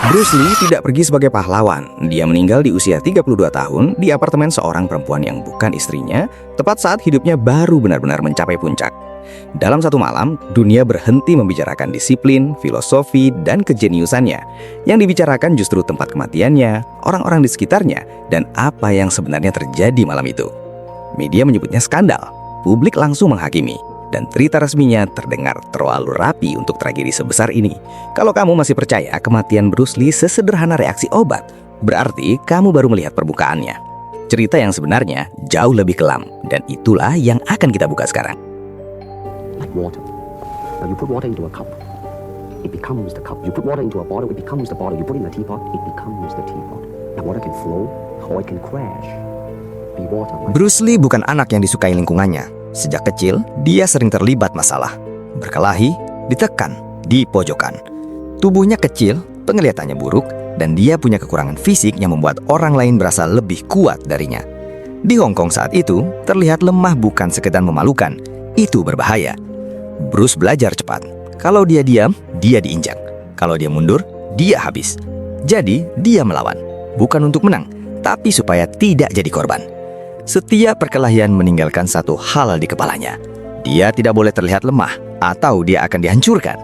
Bruce Lee tidak pergi sebagai pahlawan. Dia meninggal di usia 32 tahun di apartemen seorang perempuan yang bukan istrinya, tepat saat hidupnya baru benar-benar mencapai puncak. Dalam satu malam, dunia berhenti membicarakan disiplin, filosofi, dan kejeniusannya. Yang dibicarakan justru tempat kematiannya, orang-orang di sekitarnya, dan apa yang sebenarnya terjadi malam itu. Media menyebutnya skandal, publik langsung menghakimi, dan cerita resminya terdengar terlalu rapi untuk tragedi sebesar ini. Kalau kamu masih percaya kematian Bruce Lee sesederhana reaksi obat, berarti kamu baru melihat permukaannya. Cerita yang sebenarnya jauh lebih kelam, dan itulah yang akan kita buka sekarang. Like water. Now you put water into a cup, it becomes the cup. You put water into a bottle, it becomes the bottle. You put it in a teapot, it becomes the teapot. Now water can flow or it can crash. Be water. Bruce Lee bukan anak yang disukai lingkungannya. Sejak kecil, dia sering terlibat masalah. Berkelahi, ditekan, dipojokkan. Tubuhnya kecil, penglihatannya buruk, dan dia punya kekurangan fisik yang membuat orang lain berasa lebih kuat darinya. Di Hong Kong saat itu, terlihat lemah bukan sekedar memalukan. Itu berbahaya. Bruce belajar cepat. Kalau dia diam, dia diinjak. Kalau dia mundur, dia habis. Jadi, dia melawan. Bukan untuk menang, tapi supaya tidak jadi korban. Setiap perkelahian meninggalkan satu hal di kepalanya. Dia tidak boleh terlihat lemah, atau dia akan dihancurkan.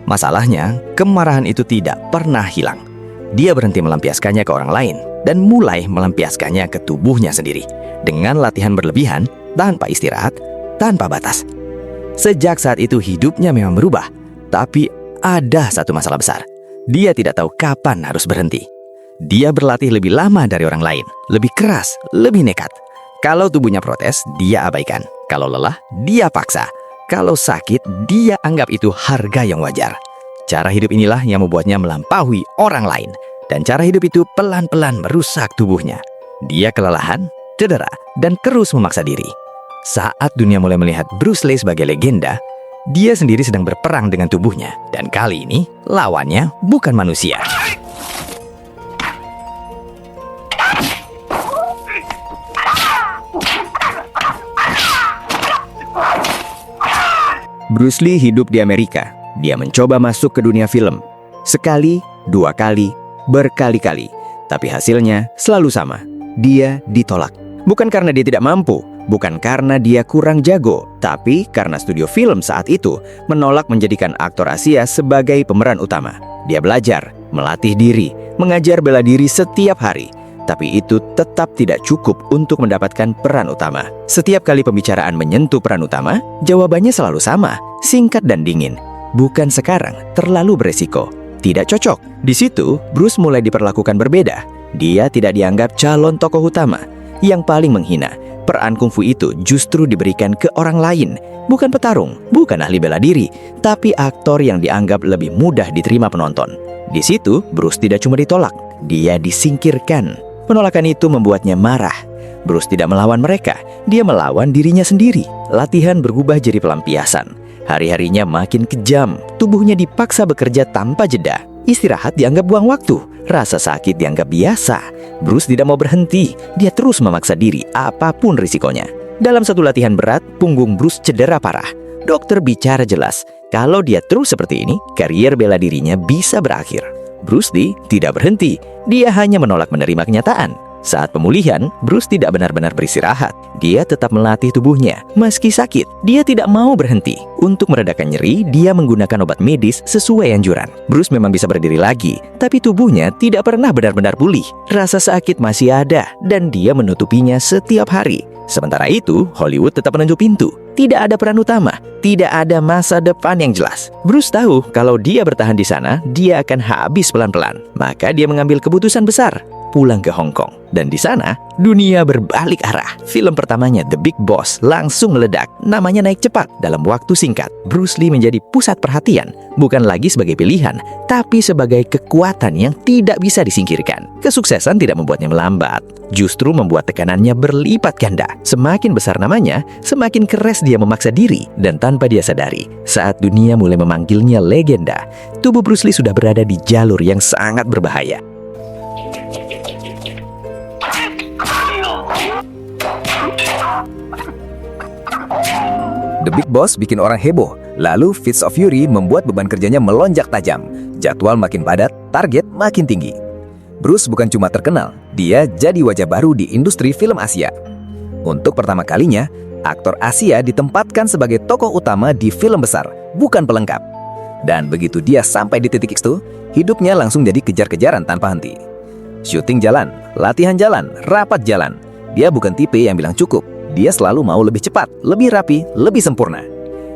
Masalahnya, kemarahan itu tidak pernah hilang. Dia berhenti melampiaskannya ke orang lain, dan mulai melampiaskannya ke tubuhnya sendiri. Dengan latihan berlebihan, tanpa istirahat, tanpa batas. Sejak saat itu hidupnya memang berubah, tapi ada satu masalah besar. Dia tidak tahu kapan harus berhenti. Dia berlatih lebih lama dari orang lain, lebih keras, lebih nekat. Kalau tubuhnya protes, dia abaikan. Kalau lelah, dia paksa. Kalau sakit, dia anggap itu harga yang wajar. Cara hidup inilah yang membuatnya melampaui orang lain. Dan cara hidup itu pelan-pelan merusak tubuhnya. Dia kelelahan, cedera, dan terus memaksa diri. Saat dunia mulai melihat Bruce Lee sebagai legenda, dia sendiri sedang berperang dengan tubuhnya. Dan kali ini, lawannya bukan manusia. Bruce Lee hidup di Amerika. Dia mencoba masuk ke dunia film. Sekali, dua kali, berkali-kali. Tapi hasilnya selalu sama. Dia ditolak. Bukan karena dia tidak mampu, bukan karena dia kurang jago, tapi karena studio film saat itu menolak menjadikan aktor Asia sebagai pemeran utama. Dia belajar, melatih diri, mengajar bela diri setiap hari. Tapi itu tetap tidak cukup untuk mendapatkan peran utama. Setiap kali pembicaraan menyentuh peran utama, jawabannya selalu sama, singkat dan dingin. Bukan sekarang, terlalu beresiko. Tidak cocok. Di situ, Bruce mulai diperlakukan berbeda. Dia tidak dianggap calon tokoh utama. Yang paling menghina, peran kungfu itu justru diberikan ke orang lain. Bukan petarung, bukan ahli bela diri, tapi aktor yang dianggap lebih mudah diterima penonton. Di situ, Bruce tidak cuma ditolak, dia disingkirkan. Penolakan itu membuatnya marah. Bruce tidak melawan mereka, dia melawan dirinya sendiri. Latihan berubah jadi pelampiasan. Hari-harinya makin kejam, tubuhnya dipaksa bekerja tanpa jeda. Istirahat dianggap buang waktu, rasa sakit dianggap biasa. Bruce tidak mau berhenti, dia terus memaksa diri apapun risikonya. Dalam satu latihan berat, punggung Bruce cedera parah. Dokter bicara jelas, kalau dia terus seperti ini, karier bela dirinya bisa berakhir. Bruce Lee tidak berhenti, dia hanya menolak menerima kenyataan. Saat pemulihan, Bruce tidak benar-benar beristirahat. Dia tetap melatih tubuhnya, meski sakit. Dia tidak mau berhenti. Untuk meredakan nyeri, dia menggunakan obat medis sesuai anjuran. Bruce memang bisa berdiri lagi, tapi tubuhnya tidak pernah benar-benar pulih. Rasa sakit masih ada, dan dia menutupinya setiap hari. Sementara itu, Hollywood tetap menunjuk pintu. Tidak ada peran utama, tidak ada masa depan yang jelas. Bruce tahu kalau dia bertahan di sana, dia akan habis pelan-pelan. Maka dia mengambil keputusan besar, pulang ke Hong Kong. Dan di sana, dunia berbalik arah. Film pertamanya The Big Boss langsung meledak. Namanya naik cepat dalam waktu singkat. Bruce Lee menjadi pusat perhatian, bukan lagi sebagai pilihan, tapi sebagai kekuatan yang tidak bisa disingkirkan. Kesuksesan tidak membuatnya melambat, justru membuat tekanannya berlipat ganda. Semakin besar namanya, semakin keras dia memaksa diri. Dan tanpa dia sadari, saat dunia mulai memanggilnya legenda, tubuh Bruce Lee sudah berada di jalur yang sangat berbahaya. The Big Boss bikin orang heboh. Lalu Fist of Fury membuat beban kerjanya melonjak tajam. Jadwal makin padat, target makin tinggi. Bruce bukan cuma terkenal, dia jadi wajah baru di industri film Asia. Untuk pertama kalinya, aktor Asia ditempatkan sebagai tokoh utama di film besar, bukan pelengkap. Dan begitu dia sampai di titik itu, hidupnya langsung jadi kejar-kejaran tanpa henti. Syuting jalan, latihan jalan, rapat jalan. Dia bukan tipe yang bilang cukup. Dia selalu mau lebih cepat, lebih rapi, lebih sempurna.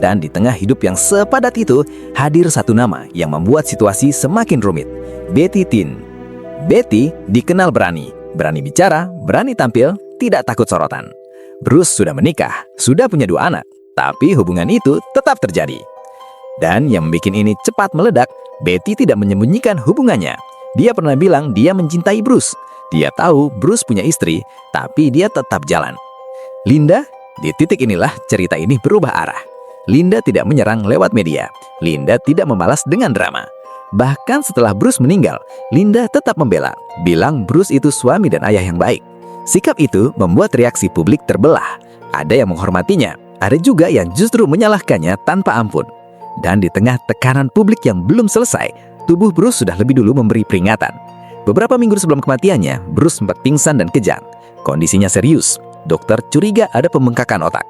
Dan di tengah hidup yang sepadat itu, hadir satu nama yang membuat situasi semakin rumit. Betty Tin. Betty dikenal berani bicara, berani tampil, tidak takut sorotan. Bruce sudah menikah, sudah punya 2 anak, tapi hubungan itu tetap terjadi. Dan yang membuat ini cepat meledak, Betty tidak menyembunyikan hubungannya. Dia pernah bilang dia mencintai Bruce. Dia tahu Bruce punya istri, tapi dia tetap jalan. Linda, di titik inilah cerita ini berubah arah. Linda tidak menyerang lewat media. Linda tidak membalas dengan drama. Bahkan setelah Bruce meninggal, Linda tetap membela, bilang Bruce itu suami dan ayah yang baik. Sikap itu membuat reaksi publik terbelah. Ada yang menghormatinya, ada juga yang justru menyalahkannya tanpa ampun. Dan di tengah tekanan publik yang belum selesai, tubuh Bruce sudah lebih dulu memberi peringatan. Beberapa minggu sebelum kematiannya, Bruce sempat pingsan dan kejang. Kondisinya serius. Dokter curiga ada pembengkakan otak.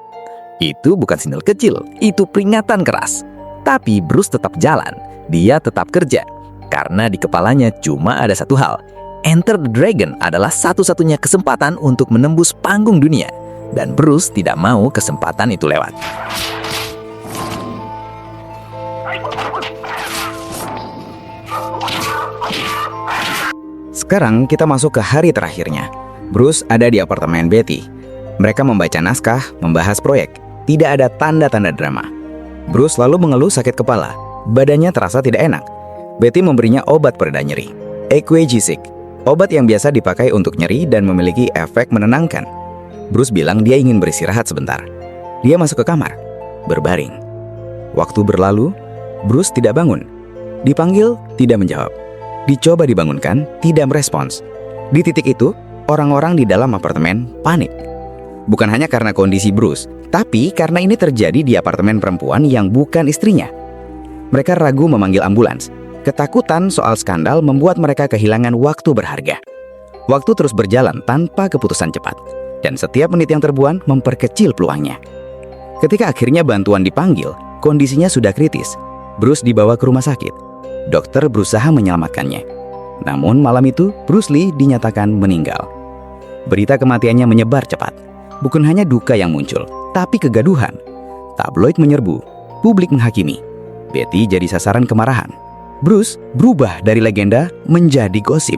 Itu bukan sinyal kecil, itu peringatan keras. Tapi Bruce tetap jalan, dia tetap kerja. Karena di kepalanya cuma ada satu hal. Enter the Dragon adalah satu-satunya kesempatan untuk menembus panggung dunia. Dan Bruce tidak mau kesempatan itu lewat. Sekarang kita masuk ke hari terakhirnya. Bruce ada di apartemen Betty. Mereka membaca naskah, membahas proyek. Tidak ada tanda-tanda drama. Bruce lalu mengeluh sakit kepala. Badannya terasa tidak enak. Betty memberinya obat pereda nyeri, Equagesic, obat yang biasa dipakai untuk nyeri dan memiliki efek menenangkan. Bruce bilang dia ingin beristirahat sebentar. Dia masuk ke kamar, berbaring. Waktu berlalu, Bruce tidak bangun. Dipanggil, tidak menjawab. Dicoba dibangunkan, tidak merespons. Di titik itu, orang-orang di dalam apartemen panik. Bukan hanya karena kondisi Bruce, tapi karena ini terjadi di apartemen perempuan yang bukan istrinya. Mereka ragu memanggil ambulans. Ketakutan soal skandal membuat mereka kehilangan waktu berharga. Waktu terus berjalan tanpa keputusan cepat, dan setiap menit yang terbuang memperkecil peluangnya. Ketika akhirnya bantuan dipanggil, kondisinya sudah kritis. Bruce dibawa ke rumah sakit. Dokter berusaha menyelamatkannya. Namun malam itu, Bruce Lee dinyatakan meninggal. Berita kematiannya menyebar cepat. Bukan hanya duka yang muncul, tapi kegaduhan. Tabloid menyerbu, publik menghakimi. Betty jadi sasaran kemarahan. Bruce berubah dari legenda menjadi gosip.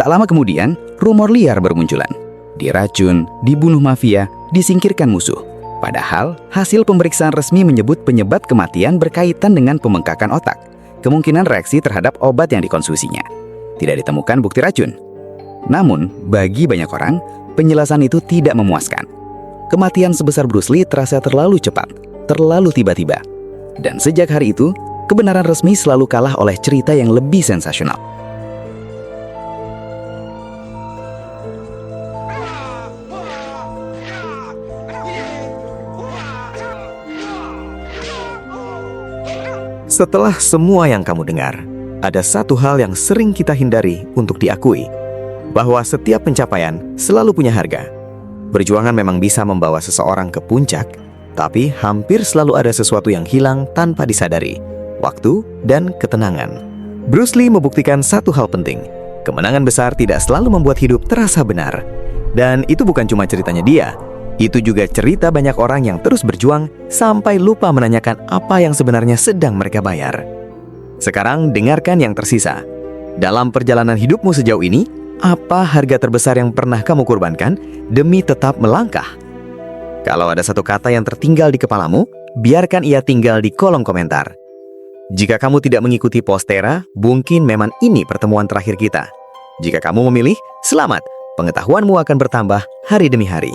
Tak lama kemudian, rumor liar bermunculan. Diracun, dibunuh mafia, disingkirkan musuh. Padahal, hasil pemeriksaan resmi menyebut penyebab kematian berkaitan dengan pembengkakan otak. Kemungkinan reaksi terhadap obat yang dikonsumsinya. Tidak ditemukan bukti racun. Namun, bagi banyak orang, penjelasan itu tidak memuaskan. Kematian sebesar Bruce Lee terasa terlalu cepat, terlalu tiba-tiba. Dan sejak hari itu, kebenaran resmi selalu kalah oleh cerita yang lebih sensasional. Setelah semua yang kamu dengar, ada satu hal yang sering kita hindari untuk diakui, bahwa setiap pencapaian selalu punya harga. Perjuangan memang bisa membawa seseorang ke puncak, tapi hampir selalu ada sesuatu yang hilang tanpa disadari, waktu dan ketenangan. Bruce Lee membuktikan satu hal penting, kemenangan besar tidak selalu membuat hidup terasa benar. Dan itu bukan cuma ceritanya dia, itu juga cerita banyak orang yang terus berjuang sampai lupa menanyakan apa yang sebenarnya sedang mereka bayar. Sekarang dengarkan yang tersisa. Dalam perjalanan hidupmu sejauh ini, apa harga terbesar yang pernah kamu korbankan demi tetap melangkah? Kalau ada satu kata yang tertinggal di kepalamu, biarkan ia tinggal di kolom komentar. Jika kamu tidak mengikuti Postera, mungkin memang ini pertemuan terakhir kita. Jika kamu memilih, selamat, pengetahuanmu akan bertambah hari demi hari.